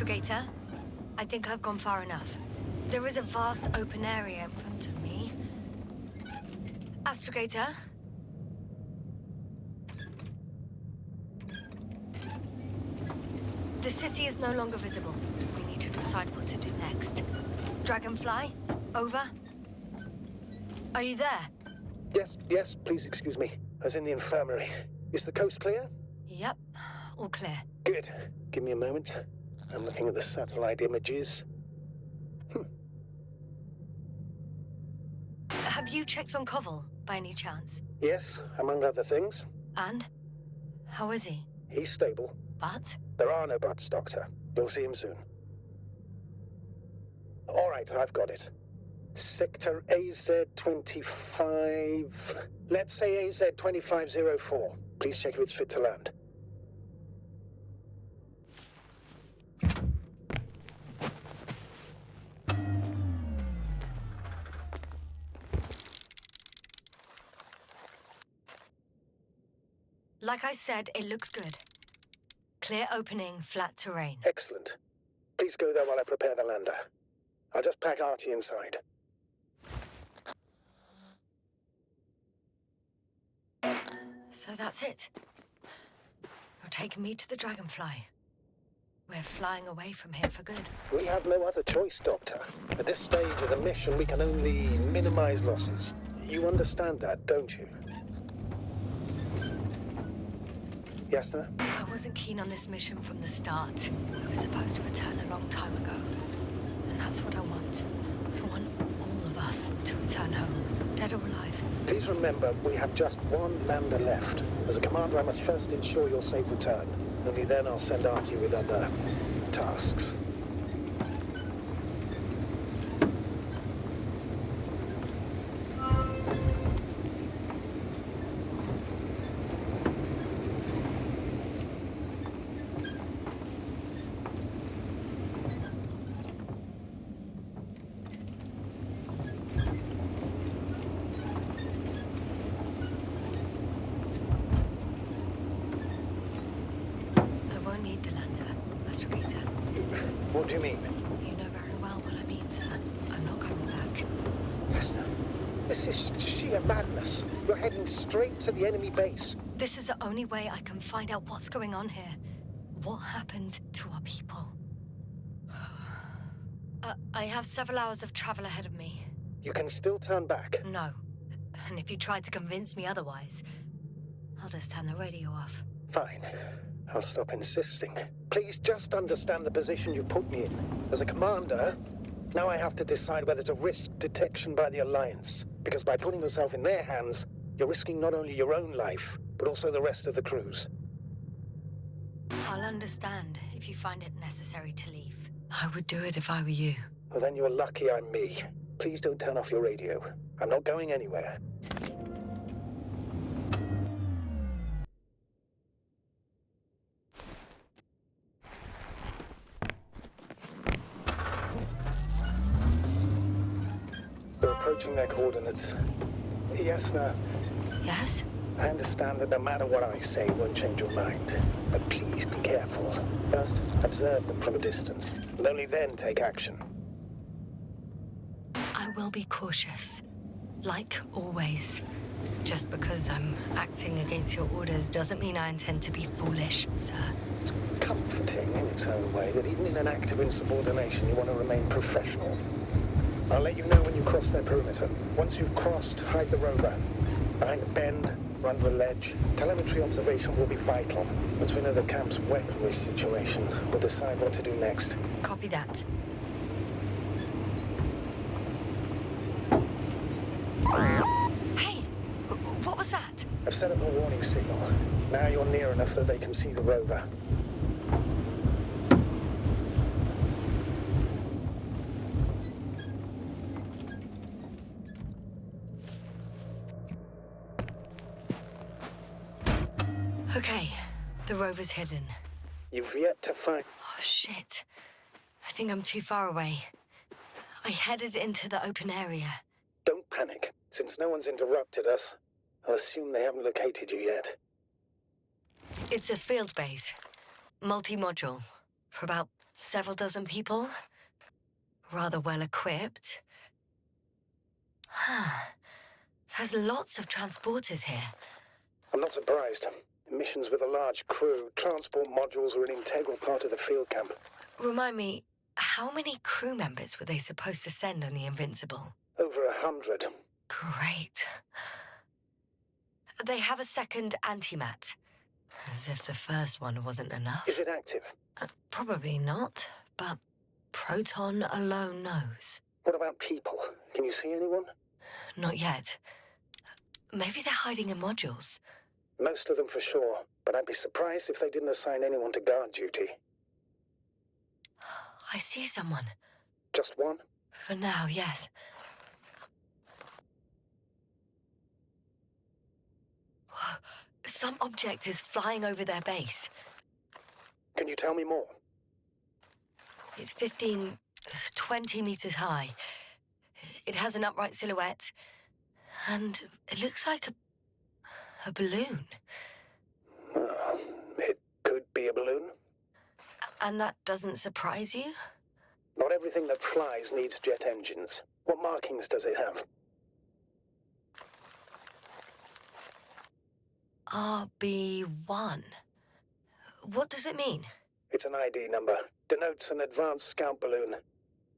Astrogator, I think I've gone far enough. There is a vast open area in front of me. Astrogator? The city is no longer visible. We need to decide what to do next. Dragonfly? Over? Are you there? Yes, please excuse me. I was in the infirmary. Is the coast clear? Yep, all clear. Good. Give me a moment. I'm looking at the satellite images. Have you checked on Koval, by any chance? Yes, among other things. And? How is he? He's stable. But? There are no buts, Doctor. You'll see him soon. All right, I've got it. Sector AZ-25... Let's say AZ-2504. Please check if it's fit to land. Like I said, it looks good. Clear opening, flat terrain. Excellent. Please go there while I prepare the lander. I'll just pack Artie inside. So that's it. You're taking me to the Dragonfly. We're flying away from here for good. We have no other choice, Doctor. At this stage of the mission, we can only minimize losses. You understand that, don't you? Yes, sir? I wasn't keen on this mission from the start. We were supposed to return a long time ago. And that's what I want. I want all of us to return home, dead or alive. Please remember, we have just one lander left. As a commander, I must first ensure your safe return. Only then I'll send Artie with other tasks. What do you mean? You know very well what I mean, sir. I'm not coming back. Listen, this is sheer madness. You're heading straight to the enemy base. This is the only way I can find out what's going on here. What happened to our people? I have several hours of travel ahead of me. You can still turn back. No. And if you try to convince me otherwise, I'll just turn the radio off. Fine. I'll stop insisting. Please just understand the position you've put me in. As a commander, now I have to decide whether to risk detection by the Alliance. Because by putting yourself in their hands, you're risking not only your own life, but also the rest of the crew's. I'll understand if you find it necessary to leave. I would do it if I were you. Well, then you're lucky I'm me. Please don't turn off your radio. I'm not going anywhere. We're approaching their coordinates. Yes, no. Yes? I understand that no matter what I say, it won't change your mind. But please be careful. First, observe them from a distance, and only then take action. I will be cautious. Like always. Just because I'm acting against your orders doesn't mean I intend to be foolish, sir. It's comforting in its own way that even in an act of insubordination, you want to remain professional. I'll let you know when you cross their perimeter. Once you've crossed, hide the rover. Behind a bend, run the ledge. Telemetry observation will be vital. Once we know the camp's weaponry situation, we'll decide what to do next. Copy that. Hey! What was that? I've set up a warning signal. Now you're near enough that they can see the rover. Okay, the rover's hidden. You've yet to find... Oh, shit. I think I'm too far away. I headed into the open area. Don't panic. Since no one's interrupted us, I'll assume they haven't located you yet. It's a field base. Multi-module. For about several dozen people. Rather well equipped. There's lots of transporters here. I'm not surprised. Missions with a large crew, transport modules are an integral part of the field camp. Remind me, how many crew members were they supposed to send on the Invincible? Over 100. Great. They have a second antimat. As if the first one wasn't enough. Is it active? Probably not, but Proton alone knows. What about people? Can you see anyone? Not yet. Maybe they're hiding in modules. Most of them for sure, but I'd be surprised if they didn't assign anyone to guard duty. I see someone. Just one? For now, yes. Some object is flying over their base. Can you tell me more? It's 15, 20 meters high. It has an upright silhouette, and it looks like a balloon. It could be a balloon. And that doesn't surprise you? Not everything that flies needs jet engines. What markings does it have? RB1. What does it mean? It's an ID number. Denotes an advanced scout balloon.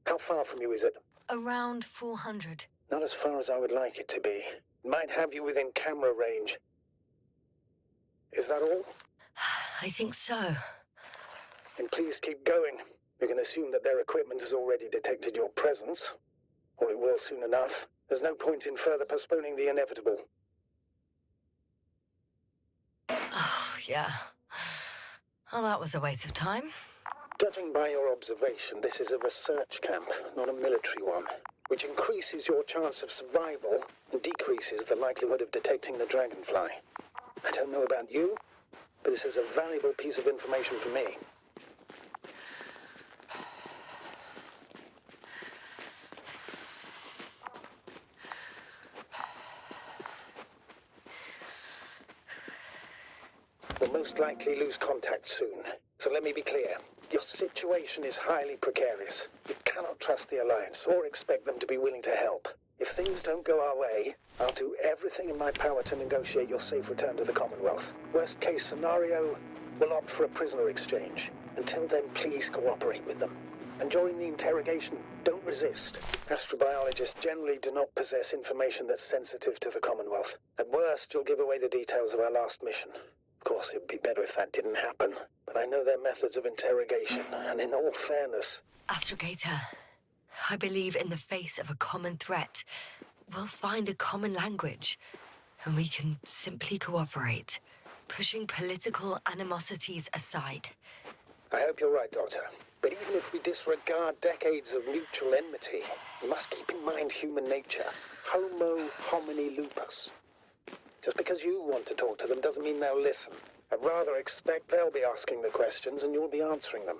How far from you is it? Around 400. Not as far as I would like it to be. Might have you within camera range. Is that all? I think so. And please keep going. We can assume that their equipment has already detected your presence. Or it will soon enough. There's no point in further postponing the inevitable. Oh, yeah. Well, that was a waste of time. Judging by your observation, this is a research camp, not a military one, which increases your chance of survival and decreases the likelihood of detecting the dragonfly. I don't know about you, but this is a valuable piece of information for me. We'll most likely lose contact soon, so let me be clear. Your situation is highly precarious. You cannot trust the Alliance or expect them to be willing to help. If things don't go our way, I'll do everything in my power to negotiate your safe return to the Commonwealth. Worst case scenario, we'll opt for a prisoner exchange. Until then, please cooperate with them. And during the interrogation, don't resist. Astrobiologists generally do not possess information that's sensitive to the Commonwealth. At worst, you'll give away the details of our last mission. Of course, it would be better if that didn't happen, but I know their methods of interrogation, and in all fairness... Astrogator, I believe in the face of a common threat, we'll find a common language, and we can simply cooperate, pushing political animosities aside. I hope you're right, Doctor. But even if we disregard decades of mutual enmity, we must keep in mind human nature. Homo homini lupus. Just because you want to talk to them doesn't mean they'll listen. I'd rather expect they'll be asking the questions and you'll be answering them.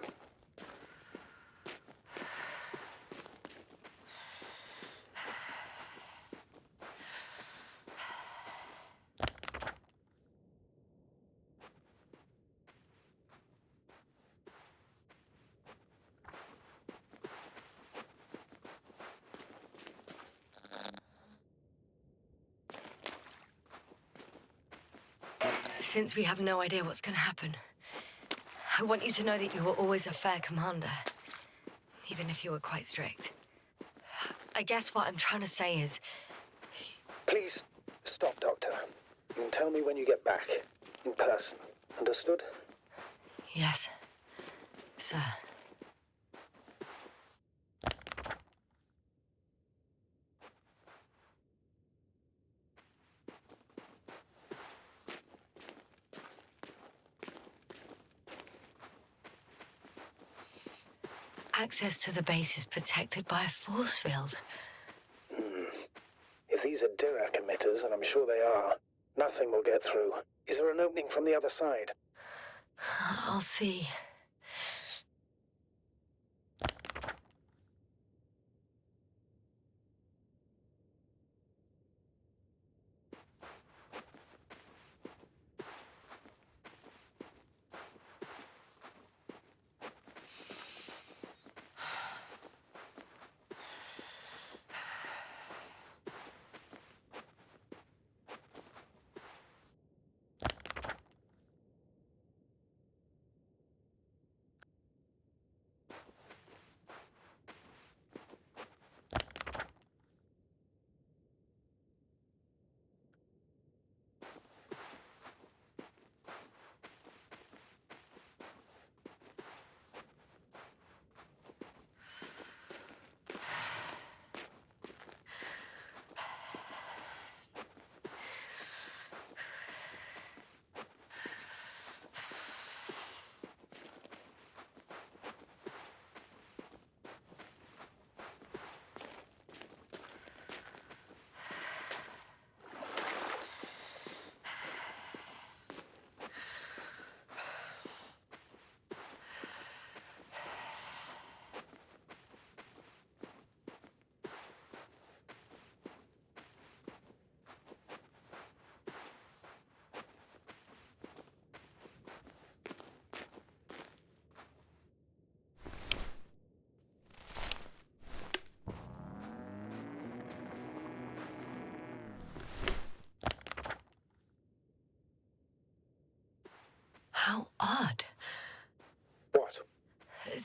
Since we have no idea what's going to happen, I want you to know that you were always a fair commander, even if you were quite strict. I guess what I'm trying to say is... Please, stop, Doctor. You can tell me when you get back, in person. Understood? Yes, sir. Access to the base is protected by a force field. If these are Dirac emitters, and I'm sure they are, nothing will get through. Is there an opening from the other side? I'll see.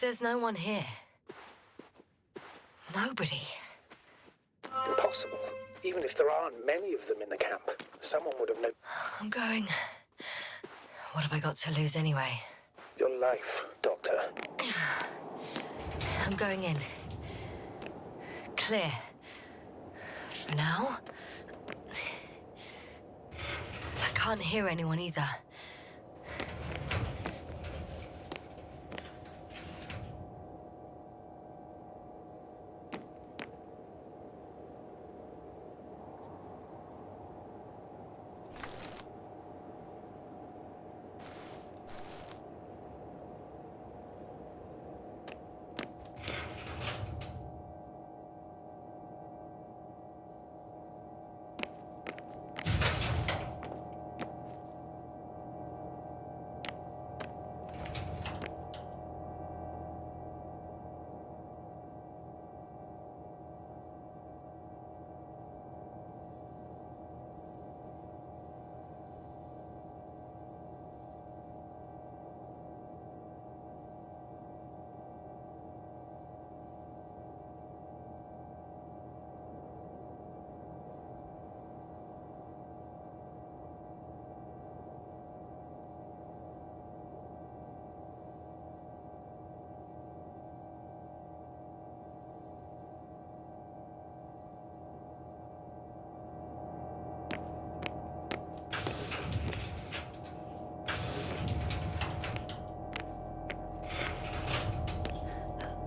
There's no one here. Nobody. Impossible. Even if there aren't many of them in the camp, someone would have known. I'm going. What have I got to lose anyway? Your life, Doctor. I'm going in. Clear. For now. I can't hear anyone either.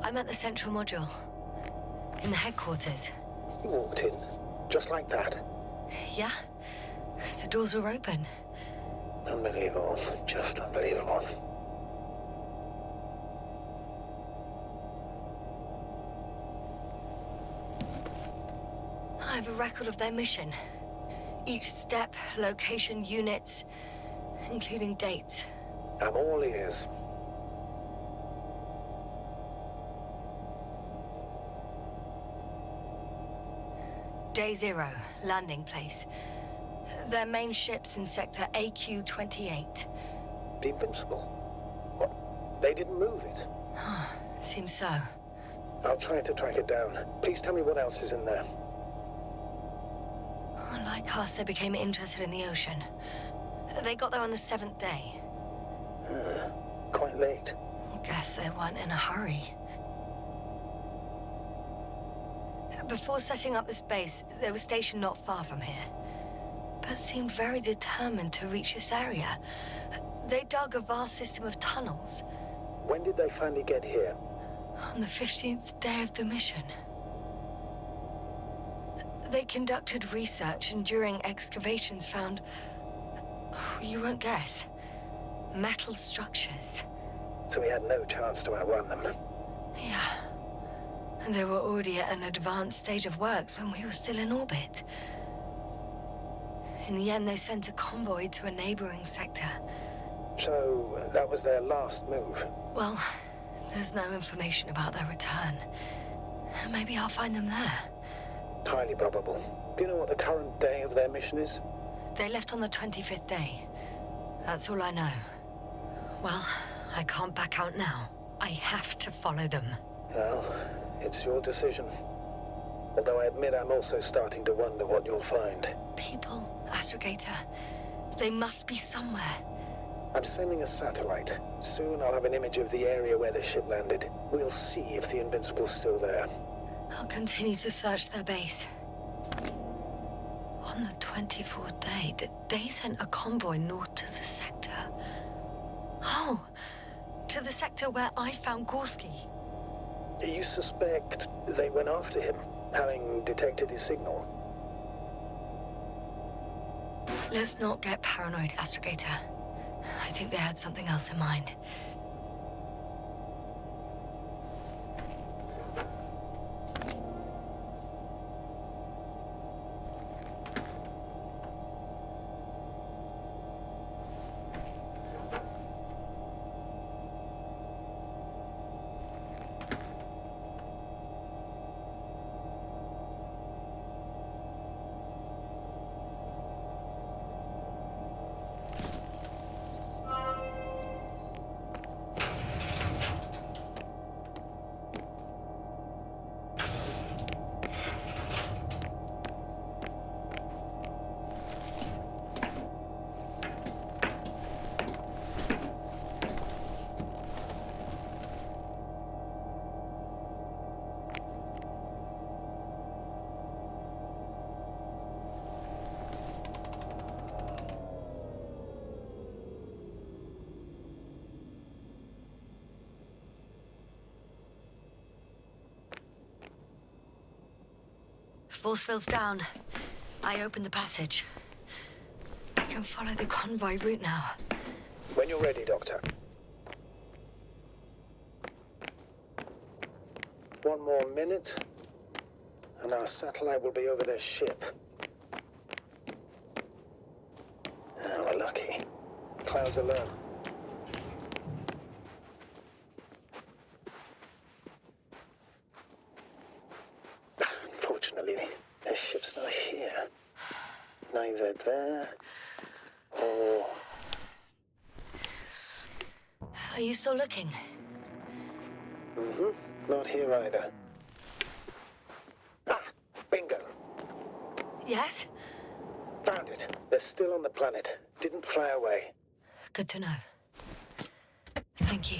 I'm at the central module. In the headquarters. You walked in, just like that. Yeah? The doors were open. Unbelievable. Just unbelievable. I have a record of their mission. Each step, location, units, including dates. I'm all ears. Day 0, landing place. Their main ship's in sector AQ-28. The Invincible? What? They didn't move it? Seems so. I'll try to track it down. Please tell me what else is in there. Like us, they became interested in the ocean. They got there on the 7th day. Quite late. Guess they weren't in a hurry. Before setting up this base, they were stationed not far from here, but seemed very determined to reach this area. They dug a vast system of tunnels. When did they finally get here? On the 15th day of the mission. They conducted research and during excavations found, you won't guess, metal structures. So we had no chance to outrun them. Yeah. And they were already at an advanced stage of works when we were still in orbit. In the end, they sent a convoy to a neighboring sector. So that was their last move? Well, there's no information about their return. Maybe I'll find them there. Highly probable. Do you know what the current day of their mission is? They left on the 25th day. That's all I know. Well, I can't back out now. I have to follow them. Well, it's your decision. Although I admit I'm also starting to wonder what you'll find. People, Astrogator. They must be somewhere. I'm sending a satellite. Soon I'll have an image of the area where the ship landed. We'll see if the Invincible's still there. I'll continue to search their base. On the 24th day, they sent a convoy north to the sector. Oh, to the sector where I found Gorski. You suspect they went after him, having detected his signal? Let's not get paranoid, Astrogator. I think they had something else in mind. Force field's down. I opened the passage. I can follow the convoy route now. When you're ready, Doctor. One more minute, and our satellite will be over their ship. Oh, we're lucky. Clouds are low. Unfortunately, their ship's not here. Neither there or... Are you still looking? Not here either. Ah! Bingo! Yes? Found it. They're still on the planet. Didn't fly away. Good to know. Thank you.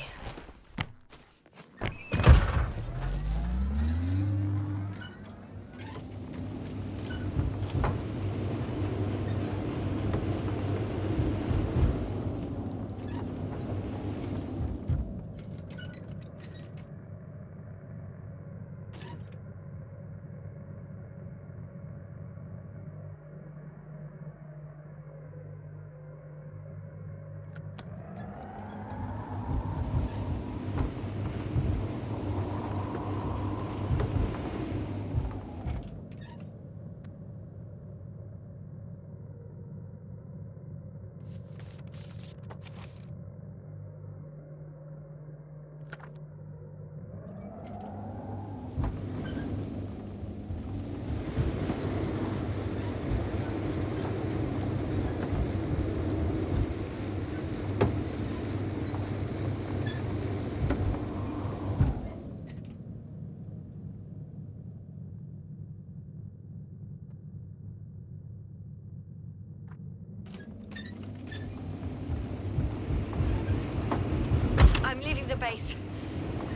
I'm leaving the base.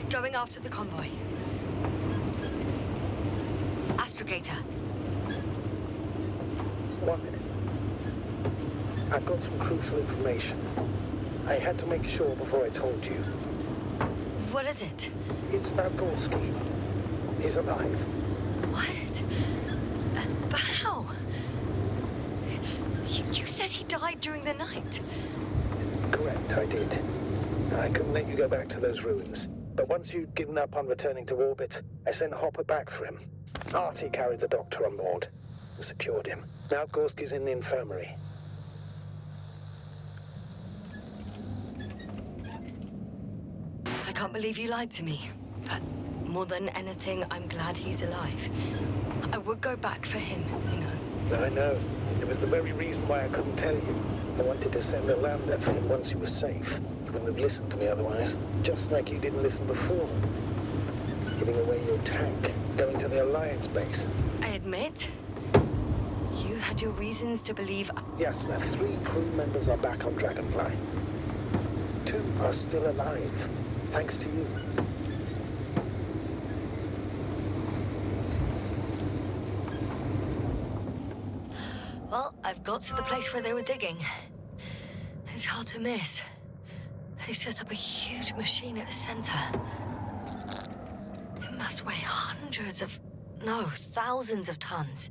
Going after the convoy. Astrogator. 1 minute. I've got some crucial information. I had to make sure before I told you. What is it? It's about Gorski. He's alive. What? But how? You said he died during the night. Correct, I did. I couldn't let you go back to those ruins. But once you'd given up on returning to orbit, I sent Hopper back for him. Artie carried the doctor on board and secured him. Now Gorski's in the infirmary. I can't believe you lied to me. But more than anything, I'm glad he's alive. I would go back for him, you know. I know. It was the very reason why I couldn't tell you. I wanted to send a lander for him once he was safe. You wouldn't have listened to me otherwise. Just like you didn't listen before. Giving away your tank. Going to the Alliance base. I admit, you had your reasons to believe... Yes, now 3 crew members are back on Dragonfly. 2 are still alive. Thanks to you. Well, I've got to the place where they were digging. It's hard to miss. They set up a huge machine at the center. It must weigh thousands of tons.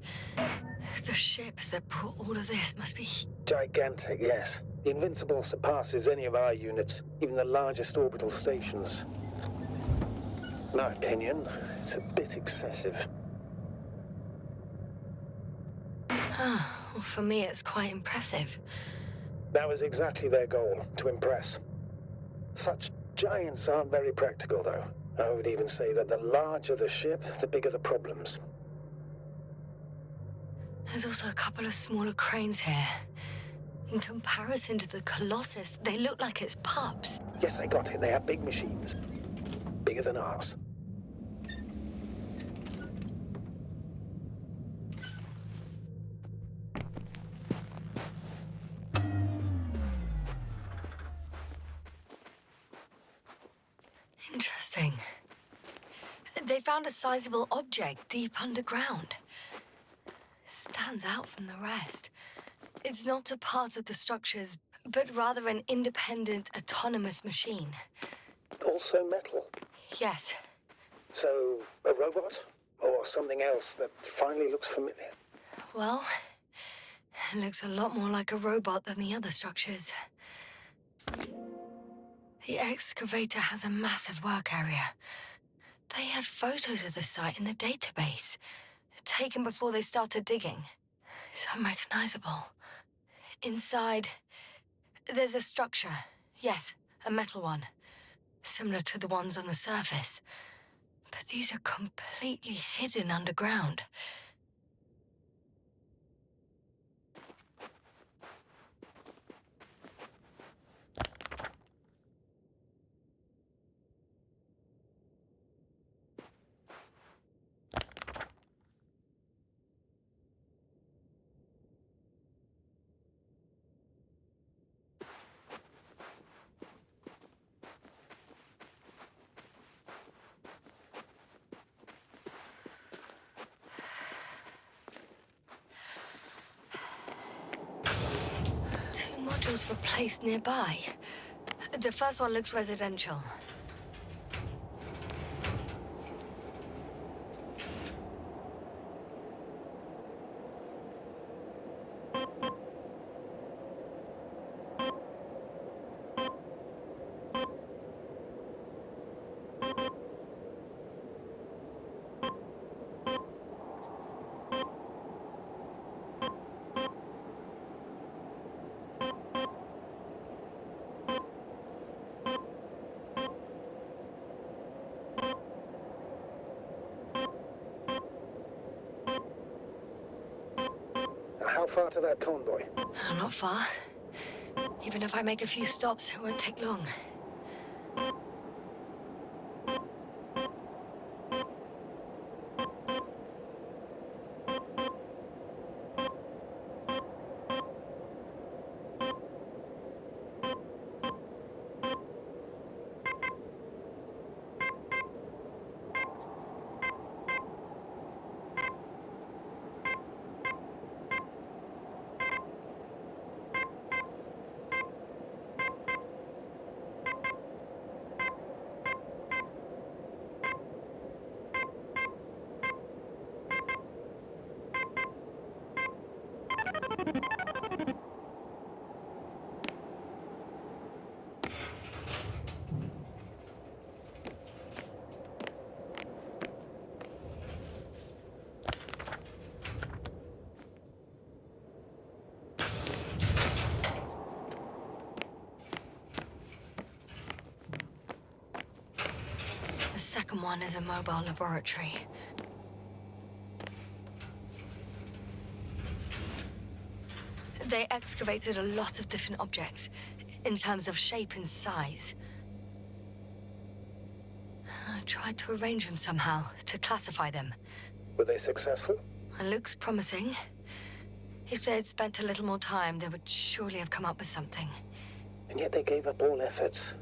The ship that brought all of this must be... Gigantic, yes. The Invincible surpasses any of our units, even the largest orbital stations. In my opinion, it's a bit excessive. Well, for me, it's quite impressive. That was exactly their goal, to impress. Such giants aren't very practical, though. I would even say that the larger the ship, the bigger the problems. There's also a couple of smaller cranes here. In comparison to the Colossus, they look like it's pups. Yes, I got it. They have big machines. Bigger than ours. Interesting. They found a sizable object deep underground. Stands out from the rest. It's not a part of the structures, but rather an independent, autonomous machine. Also metal. Yes. So, a robot? Or something else that finally looks familiar? Well, it looks a lot more like a robot than the other structures. The excavator has a massive work area. They had photos of the site in the database, taken before they started digging. It's unrecognizable. Inside, there's a structure. Yes, a metal one. Similar to the ones on the surface. But these are completely hidden underground. Two modules were placed nearby. The first one looks residential. How far to that convoy? Not far. Even if I make a few stops, it won't take long. The second one is a mobile laboratory. They excavated a lot of different objects, in terms of shape and size. I tried to arrange them somehow, to classify them. Were they successful? It looks promising. If they had spent a little more time, they would surely have come up with something. And yet they gave up all efforts.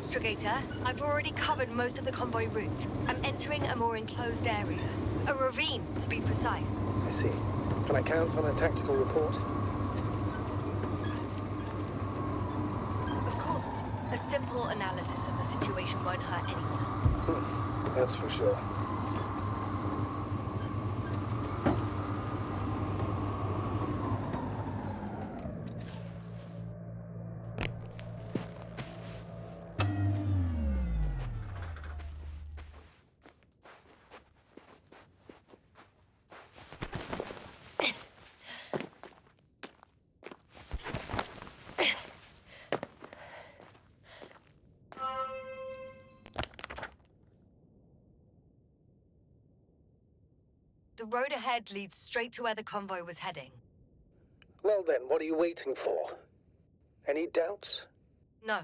Astrogator, I've already covered most of the convoy route. I'm entering a more enclosed area. A ravine, to be precise. I see. Can I count on a tactical report? Of course. A simple analysis of the situation won't hurt anyone. That's for sure. The road ahead leads straight to where the convoy was heading. Well then, what are you waiting for? Any doubts? No,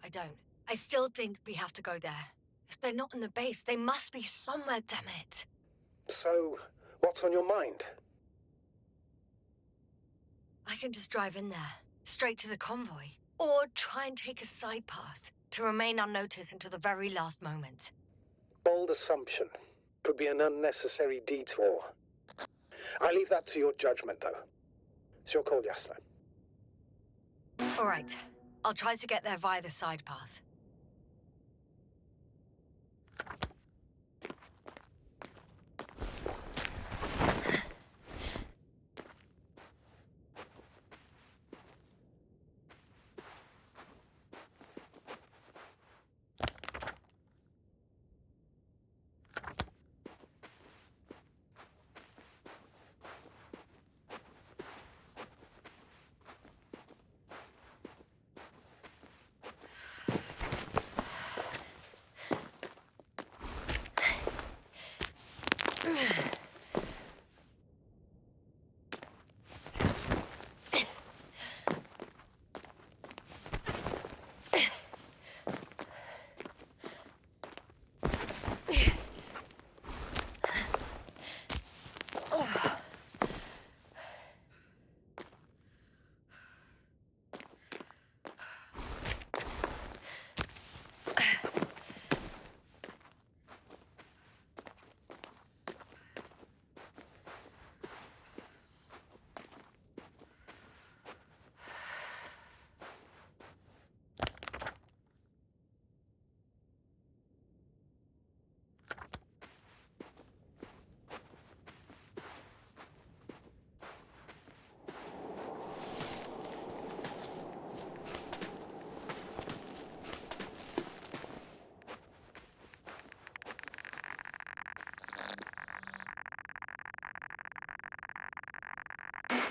I don't. I still think we have to go there. If they're not in the base, they must be somewhere, damn it. So, what's on your mind? I can just drive in there, straight to the convoy. Or try and take a side path, to remain unnoticed until the very last moment. Bold assumption. Could be an unnecessary detour. I leave that to your judgment, though. It's your call, Yasna. All right. I'll try to get there via the side path.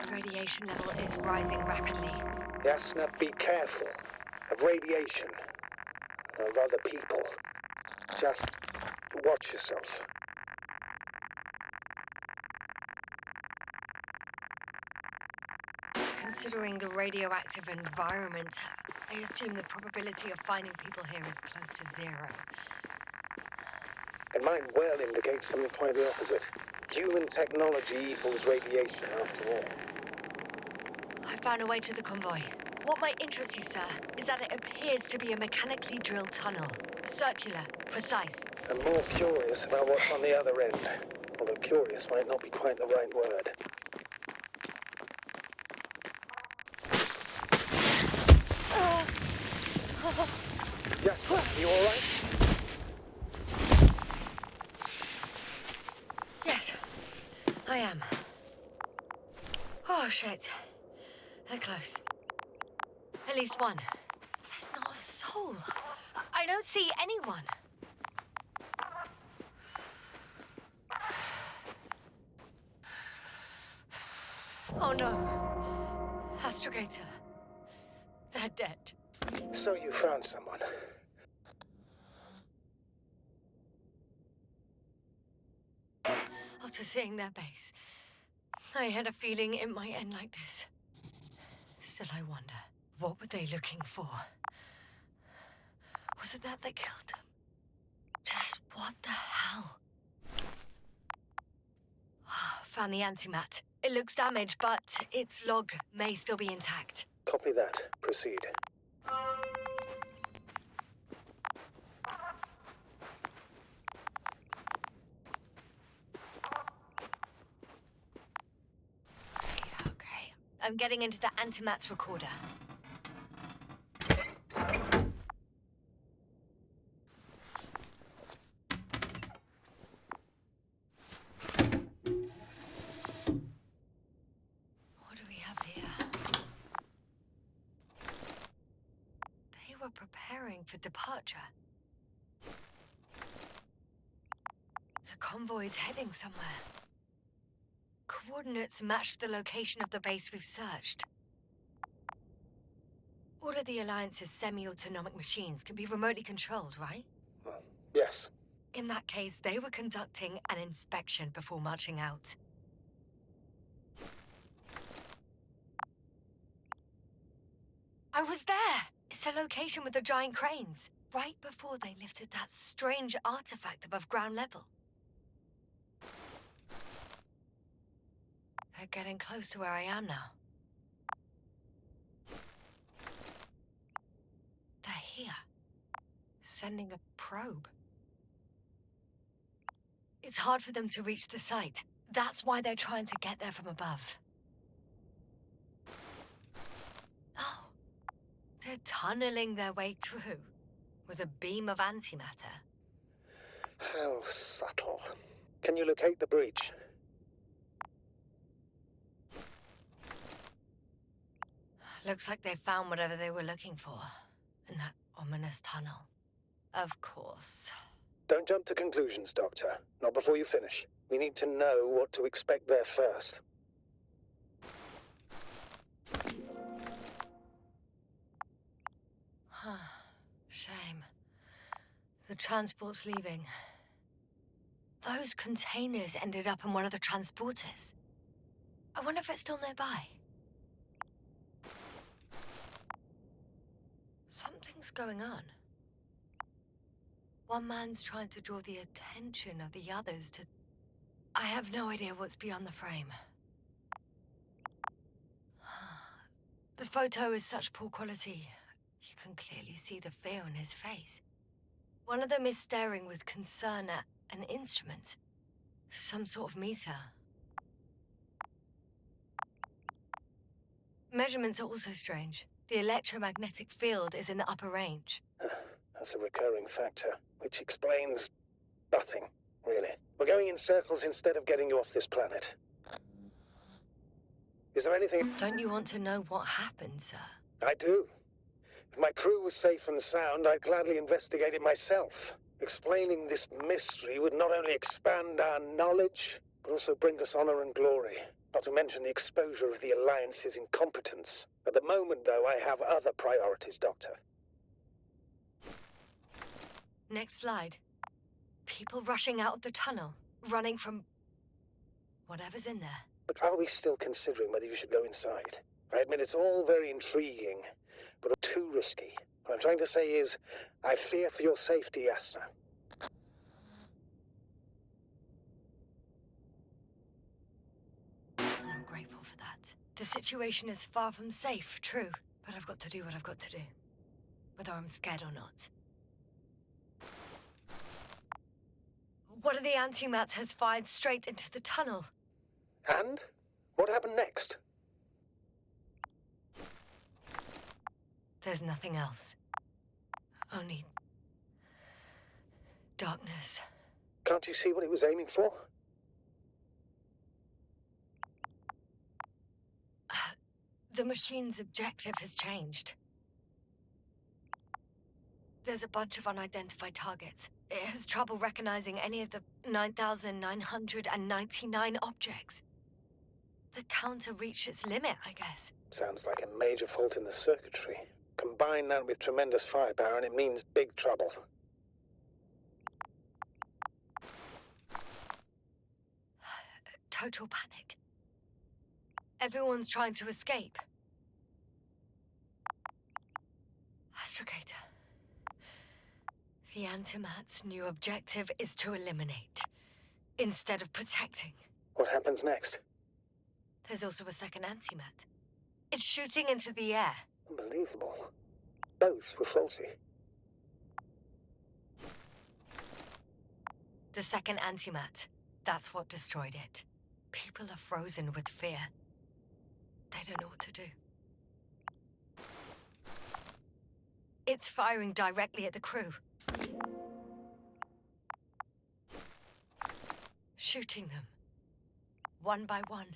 The radiation level is rising rapidly. Yasna, be careful. Of radiation. Of other people. Just watch yourself. Considering the radioactive environment, I assume the probability of finding people here is close to 0. It might well indicate something quite the opposite. Human technology equals radiation, after all. I found a way to the convoy. What might interest you, sir, is that it appears to be a mechanically drilled tunnel. Circular, precise. I'm more curious about what's on the other end. Although curious might not be quite the right word. Yes, you all right? Yes, I am. Oh, shit. They're close. At least one. There's not a soul. I don't see anyone. Oh no. Astrogator. They're dead. So you found someone. After seeing their base, I had a feeling it might end like this. Still, I wonder, what were they looking for? Was it that they killed them? Just what the hell? Found the antimat. It looks damaged, but its log may still be intact. Copy that. Proceed. I'm getting into the antimat's recorder. What do we have here? They were preparing for departure. The convoy's heading somewhere. Coordinates match the location of the base we've searched. All of the Alliance's semi-autonomic machines can be remotely controlled, right? Yes. In that case, they were conducting an inspection before marching out. I was there! It's the location with the giant cranes, right before they lifted that strange artifact above ground level. They're getting close to where I am now. They're here, sending a probe. It's hard for them to reach the site. That's why they're trying to get there from above. Oh, they're tunneling their way through with a beam of antimatter. How subtle. Can you locate the breach? Looks like they found whatever they were looking for in that ominous tunnel. Of course. Don't jump to conclusions, Doctor. Not before you finish. We need to know what to expect there first. Huh. Shame. The transport's leaving. Those containers ended up in one of the transporters. I wonder if it's still nearby. Something's going on. One man's trying to draw the attention of the others to... I have no idea what's beyond the frame. The photo is such poor quality. You can clearly see the fear on his face. One of them is staring with concern at an instrument. Some sort of meter. Measurements are also strange. The electromagnetic field is in the upper range. That's a recurring factor, which explains nothing, really. We're going in circles instead of getting you off this planet. Is there anything... Don't you want to know what happened, sir? I do. If my crew was safe and sound, I'd gladly investigate it myself. Explaining this mystery would not only expand our knowledge, but also bring us honor and glory. Not to mention the exposure of the Alliance's incompetence. At the moment, though, I have other priorities, Doctor. Next slide. People rushing out of the tunnel, running from... whatever's in there. But are we still considering whether you should go inside? I admit it's all very intriguing, but too risky. What I'm trying to say is, I fear for your safety, Yasna. I'm grateful for that. The situation is far from safe, true, but I've got to do what I've got to do, whether I'm scared or not. One of the antimats has fired straight into the tunnel. And? What happened next? There's nothing else. Only... darkness. Can't you see what it was aiming for? The machine's objective has changed. There's a bunch of unidentified targets. It has trouble recognizing any of the 9,999 objects. The counter reached its limit, I guess. Sounds like a major fault in the circuitry. Combine that with tremendous firepower and it means big trouble. Total panic. Everyone's trying to escape. Astrogator. The Antimat's new objective is to eliminate, instead of protecting. What happens next? There's also a second Antimat. It's shooting into the air. Unbelievable. Both were faulty. The second Antimat. That's what destroyed it. People are frozen with fear. They They don't know what to do. It's firing directly at the crew. Shooting them. One by one.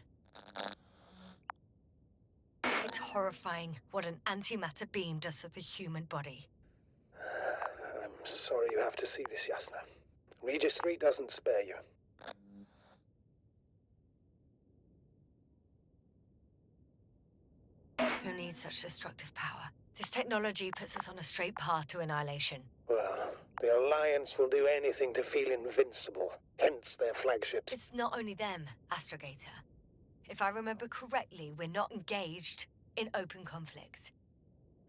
It's horrifying what an antimatter beam does to the human body. I'm sorry you have to see this, Yasna. Regis 3 doesn't spare you. Who needs such destructive power? This technology puts us on a straight path to annihilation. Well, the Alliance will do anything to feel invincible, hence their flagships. It's not only them, Astrogator. If I remember correctly, we're not engaged in open conflict.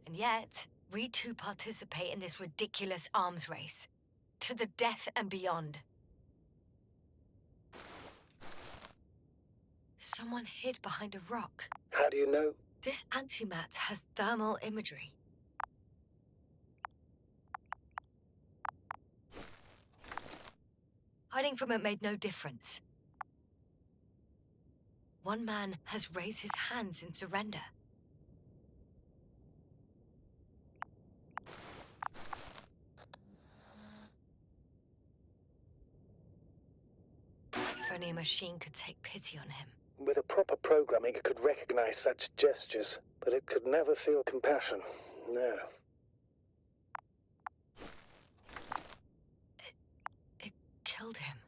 And yet, we too participate in this ridiculous arms race. To the death and beyond. Someone hid behind a rock. How do you know? This antimat has thermal imagery. Hiding from it made no difference. One man has raised his hands in surrender. If only a machine could take pity on him. With a proper programming, it could recognize such gestures, but it could never feel compassion. No. It killed him.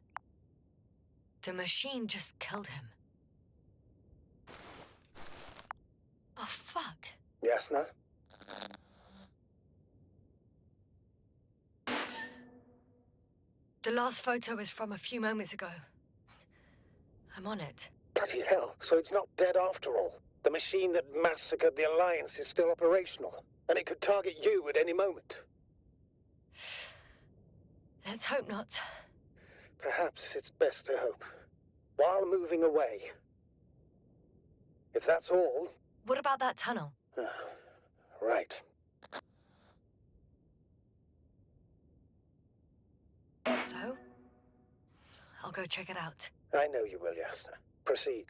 The machine just killed him. Oh, fuck. Yasna? The last photo is from a few moments ago. I'm on it. Bloody hell, so it's not dead after all. The machine that massacred the Alliance is still operational, and it could target you at any moment. Let's hope not. Perhaps it's best to hope. While moving away. If that's all... What about that tunnel? Right. So? I'll go check it out. I know you will, Yasna. Proceed.